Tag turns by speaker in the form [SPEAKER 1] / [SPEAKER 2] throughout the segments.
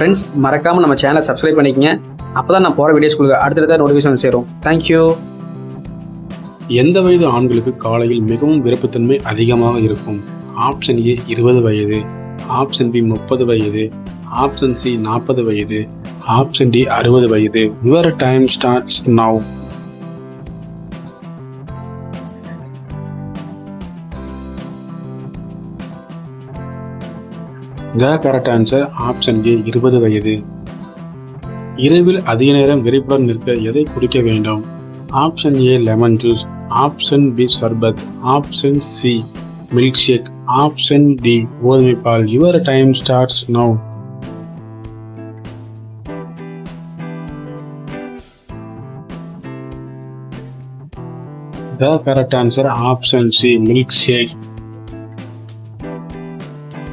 [SPEAKER 1] Friends, மறக்காமல் நம்ம சேனலை சப்ஸ்கிரைப் பண்ணிக்கங்க. அப்போ தான் நான் போகிற வீடியோஸ் உங்களுக்கு அடுத்தடுத்த நோட்டிஃபிகேஷன் சேரும். தேங்க்யூ.
[SPEAKER 2] எந்த வயது ஆண்களுக்கு காலையில் மிகவும் விருப்பத்தன்மை அதிகமாக இருக்கும்? ஆப்ஷன் ஏ 20 வயது, ஆப்ஷன் பி 30 வயது, ஆப்ஷன் சி 40 வயது, ஆப்ஷன் டி 60 வயது. Your time starts now. The correct answer option ஏ 20 வயது. இரவில் அதிக நேரம் விரைப்புடன் நிற்க எதை குடிக்க வேண்டும்? Option A lemon juice, option B சர்பத், option C milk shake, option D கோதுமை பால். Your time starts now. The correct answer option C milk shake.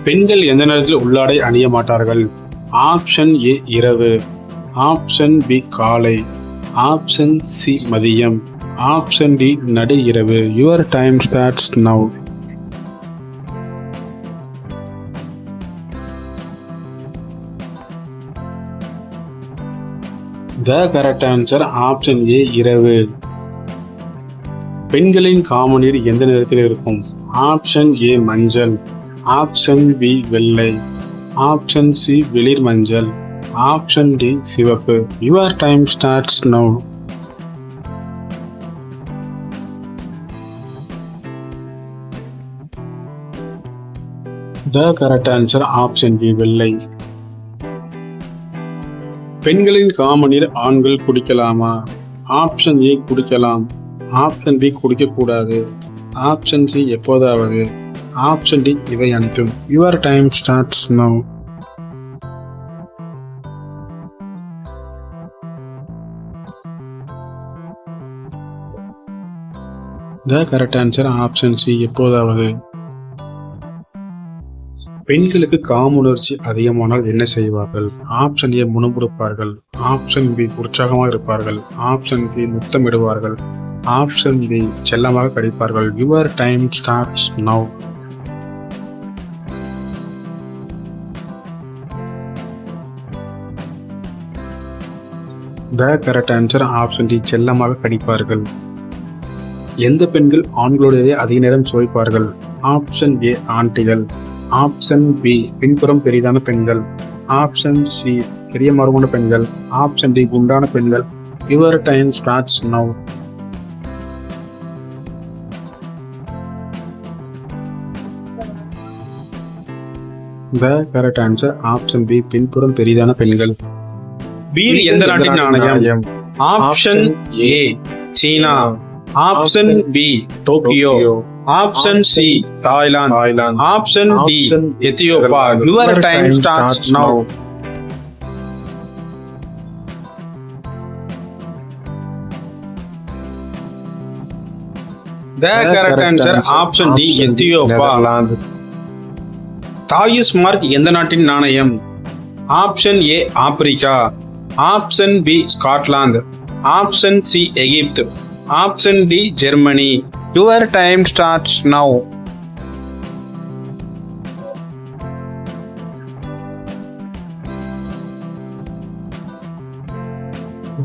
[SPEAKER 2] பெண்கள் எந்த நேரத்தில் உள்ளாடை அணிய மாட்டார்கள்? ஆப்ஷன் ஏ இரவு, ஆப்ஷன் பி காலை, ஆப்ஷன் சி மதியம், ஆப்ஷன் டி நடு இரவு. Your time starts now. The correct answer option A இரவு. பெண்களின் காமநீர் எந்த நேரத்தில் இருக்கும்? ஆப்ஷன் ஏ மஞ்சள், ஆப்ஷன் பி வெள்ளை, ஆப்ஷன் சி வெளிர் மஞ்சள், ஆப்ஷன் டி சிவப்பு. Your time starts now. The correct answer option D வெள்ளை. பெண்களின் காமநீர் ஆண்கள் குடிக்கலாமா? ஆப்ஷன் ஏ குடிக்கலாம், ஆப்ஷன் பி குடிக்கக்கூடாது, ஆப்ஷன் சி எப்போதாவது, ஆப்ஷன் டி இவை அனைத்தும். Your time starts now. The correct answer option C எப்போதாவது. பெண்களுக்கு காமுணர்ச்சி அதிகமானால் என்ன செய்வார்கள்? ஆப்ஷன் ஏ முணுமுணுப்பார்கள், ஆப்ஷன் பி உற்சாகமாக இருப்பார்கள், ஆப்ஷன் சி முத்தமிடுவார்கள், ஆப்ஷன் டி செல்லமாக கடிப்பார்கள். Your time starts now. The correct answer option D செல்லமாக கடிப்பார்கள். எந்த பெண்கள் ஆண்களோடையே அதிக நேரம் சுவைப்பார்கள்? ஆப்ஷன் ஏ ஆண்டிகள், ஆப்ஷன் பி பின்புறம் பெரிதான பெண்கள், ஆப்ஷன் சி பெரிய மருமன பெண்கள், ஆப்ஷன் டி குண்டான பெண்கள். Your time starts now. The correct answer option B பின்புறம் பெரிதான பெண்கள். பீர் எந்த நாட்டின் நாணயம்? ஆப்ஷன் ஏ சீனா, option B Tokyo, option C Thailand, option D Ethiopia. Your time starts now. The correct answer option D Ethiopia. Deutsche mark எந்த நாட்டின் நாணயம்? Option A Africa, option B Scotland, option C Egypt, option D Germany. Your time starts now.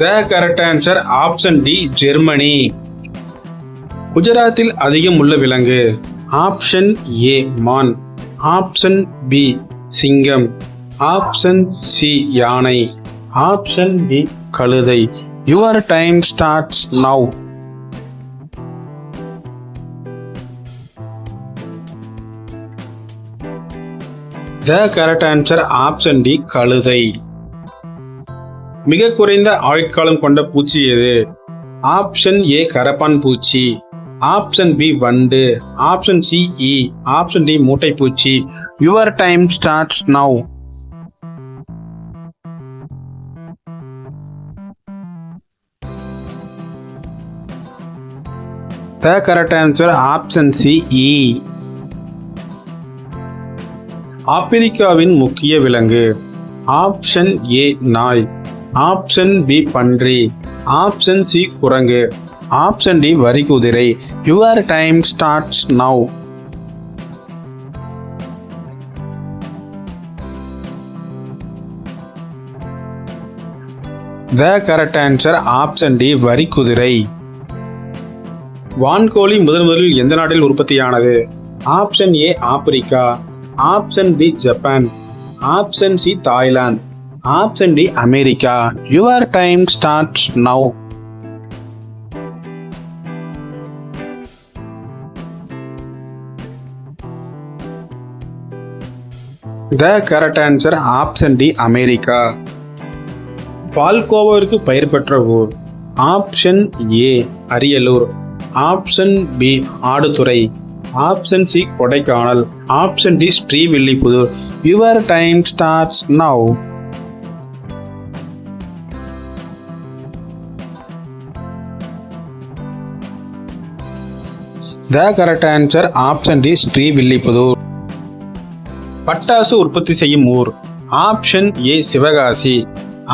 [SPEAKER 2] The correct answer option D Germany. குஜராத்தில் அதிகம் உள்ள விலங்கு? Option A மான், option B சிங்கம், option C யானை, ஆப்ஷன் டி கழுதை. Your time starts now. The correct answer option D கழுதை. மிக குறைந்த ஆயுட்காலம் கொண்ட பூச்சி எது? ஆப்ஷன் ஏ கரப்பான் பூச்சி, ஆப்ஷன் பி வண்டு, ஆப்ஷன் சி ஈ, ஆப்ஷன் டி மூட்டை பூச்சி. Your time starts now. The correct answer option C ஈ. ஆப்பிரிக்காவின் முக்கிய விலங்கு? ஆப்ஷன் ஏ நாய், ஆப்ஷன் பி பன்றி, ஆப்ஷன் சி குரங்கு, ஆப்ஷன் டி வரிக்குதிரை. Your time starts now. The correct answer option D வரிக்குதிரை. வான்கோழி முதலில் எந்த நாட்டில் உற்பத்தியானது? Option A Africa, option B Japan, option C Thailand, option D America. Your time starts now. The correct answer option D America. பால்கோவாவிற்கு பெயர் பெற்ற ஊர். Option A Ariyalur, option B Aduthurai, option C Kodaikanal, option D Srivilliputhur. Your time starts now. The correct answer option D Srivilliputhur. பட்டாசு உற்பத்தி செய்யும் ஊர். Option A Sivakasi,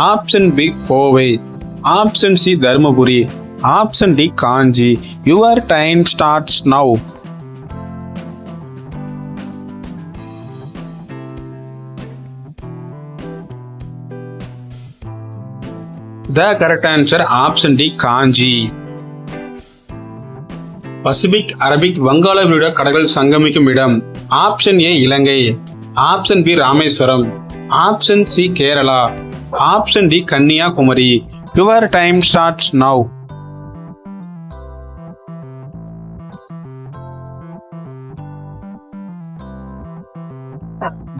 [SPEAKER 2] option B Kovai, option C Dharmapuri, option D Kanchi. Your time starts now. The correct answer option D Kanchi. Pacific, Arabic, வங்காள விரிகுடா கடல்கள் சங்கமிக்கும் இடம். Option A Ilangai, option B Rameswaram, option C Kerala, option D Kanyakumari. Your time starts now.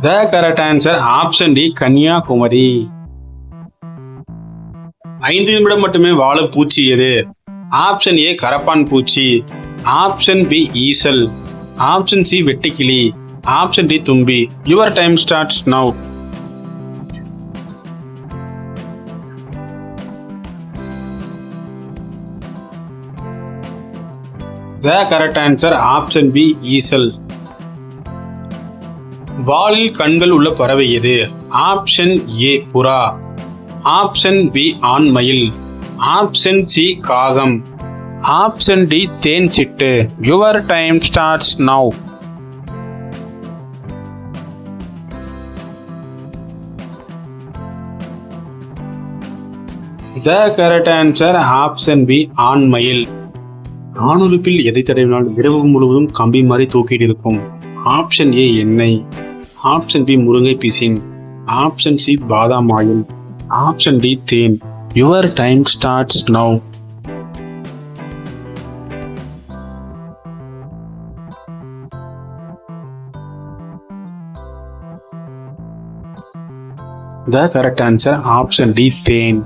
[SPEAKER 2] The correct answer option D Kanyakumari. 5 நிமிடம் மட்டுமே வாழும் பூச்சி எது? ஆப்ஷன் ஏ கரப்பான் பூச்சி, ஆப்ஷன் பி ஈசல், ஆப்ஷன் சி வெட்டுக்கிளி, ஆப்ஷன் டி தும்பி. Your time starts now. The correct answer option B ஈசல். வாலில் கண்கள் உள்ள பறவை எது? ஆப்ஷன் ஏ புறா, ஆப்ஷன் பி ஆண்மயில், ஆப்ஷன் சி காகம், ஆப்ஷன் டி தேன் சிட்டு. Your time starts now. The correct answer option B ஆண்மயில். ஆணுறுப்பில் எதை தடவினால் இரவு முழுவதும் கம்பி மாதிரி தூக்கிட்டு இருக்கும்? ஆப்ஷன் ஏ எண்ணெய், ஆப்ஷன் பி முருங்கை பிசின், ஆப்ஷன் சி பாதாம் ஆயில், ஆப்ஷன் டி தேன். Your time starts now. The correct answer option D than.